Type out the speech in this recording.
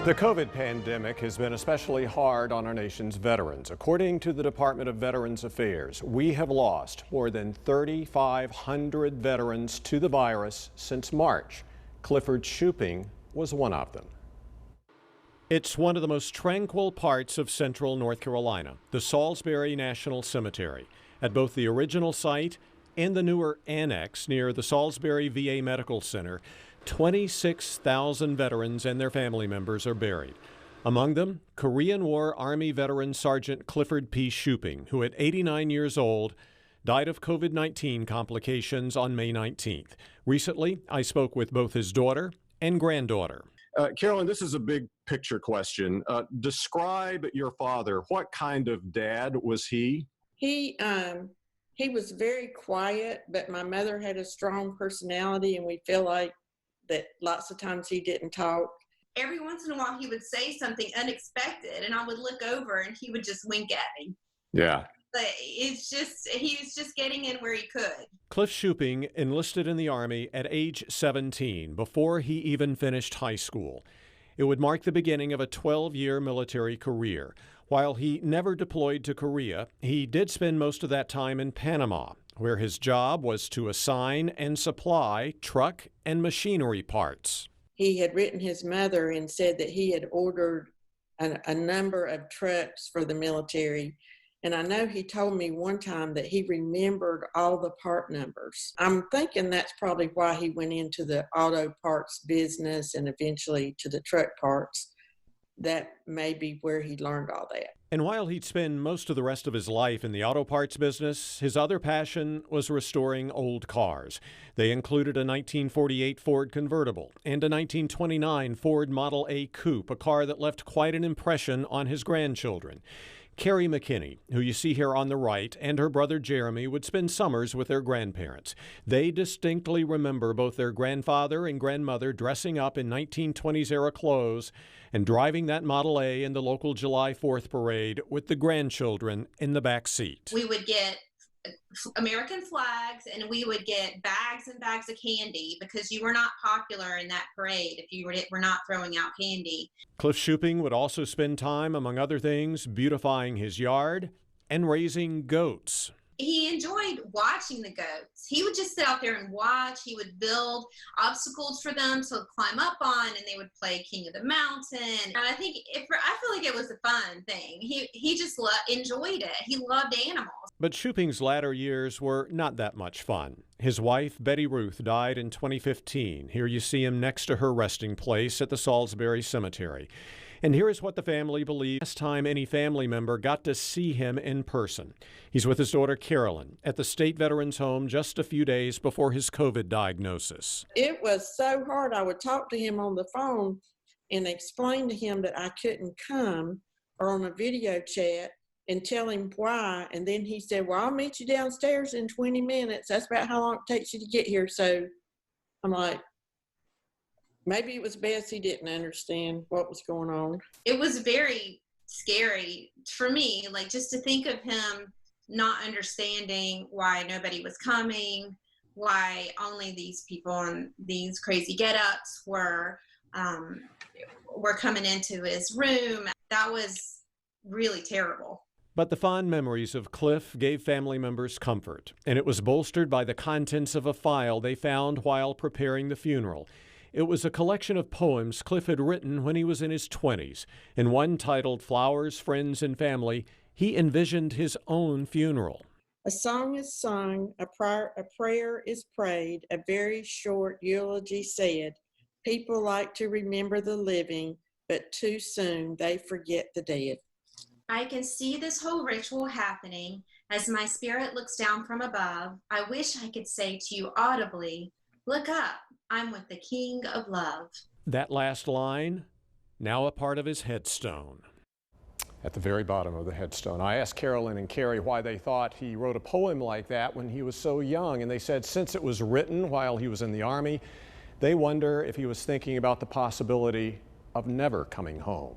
The COVID pandemic has been especially hard on our nation's veterans. According to the Department of Veterans Affairs, we have lost more than 3,500 veterans to the virus since March. Clifford Shuping was one of them. It's one of the most tranquil parts of central North Carolina, the Salisbury National Cemetery. At both the original site and the newer annex near the Salisbury VA Medical Center, 26,000 veterans and their family members are buried. Among them, Korean War Army veteran Sergeant Clifford P. Shuping, who at 89 years old died of COVID-19 complications on May 19th. Recently, I spoke with both his daughter and granddaughter. Carolyn, this is a big picture question. Describe your father. What kind of dad was he? He was very quiet, but my mother had a strong personality, and we feel like that lots of times he didn't talk. Every once in a while he would say something unexpected and I would look over and he would just wink at me. Yeah. But he was just getting in where he could. Cliff Shuping enlisted in the Army at age 17 before he even finished high school. It would mark the beginning of a 12-year military career. While he never deployed to Korea, he did spend most of that time in Panama, where his job was to assign and supply truck and machinery parts. He had written his mother and said that he had ordered a number of trucks for the military. And I know he told me one time that he remembered all the part numbers. I'm thinking that's probably why he went into the auto parts business and eventually to the truck parts. That may be where he learned all that. And while he'd spend most of the rest of his life in the auto parts business, his other passion was restoring old cars. They included a 1948 Ford convertible and a 1929 Ford Model A coupe, a car that left quite an impression on his grandchildren. Carrie McKinney, who you see here on the right, and her brother Jeremy would spend summers with their grandparents. They distinctly remember both their grandfather and grandmother dressing up in 1920s-era clothes and driving that Model A in the local July 4th parade with the grandchildren in the back seat. We would get American flags and we would get bags and bags of candy because you were not popular in that parade if you were not throwing out candy. Cliff Shuping would also spend time, among other things, beautifying his yard and raising goats. He enjoyed watching the goats. He would just sit out there and watch. He would build obstacles for them to climb up on, and they would play King of the Mountain. And I feel like it was a fun thing. He just enjoyed it. He loved animals. But Shuping's latter years were not that much fun. His wife, Betty Ruth, died in 2015. Here you see him next to her resting place at the Salisbury Cemetery. And here is what the family believes last time any family member got to see him in person. He's with his daughter Carolyn at the State Veterans Home just a few days before his COVID diagnosis. It was so hard. I would talk to him on the phone and explain to him that I couldn't come, or on a video chat, and tell him why. And then he said, well, I'll meet you downstairs in 20 minutes. That's about how long it takes you to get here. So I'm like, maybe it was best he didn't understand what was going on. It was very scary for me, like just to think of him not understanding why nobody was coming, why only these people in these crazy get-ups were coming into his room. That was really terrible. But the fond memories of Cliff gave family members comfort, and it was bolstered by the contents of a file they found while preparing the funeral. It was a collection of poems Cliff had written when he was in his 20s. In one titled Flowers, Friends, and Family, he envisioned his own funeral. A song is sung, a prayer is prayed, a very short eulogy said. People like to remember the living, but too soon they forget the dead. I can see this whole ritual happening as my spirit looks down from above. I wish I could say to you audibly, look up, I'm with the King of Love. That last line, now a part of his headstone. At the very bottom of the headstone, I asked Carolyn and Carrie why they thought he wrote a poem like that when he was so young, and they said since it was written while he was in the Army, they wonder if he was thinking about the possibility of never coming home.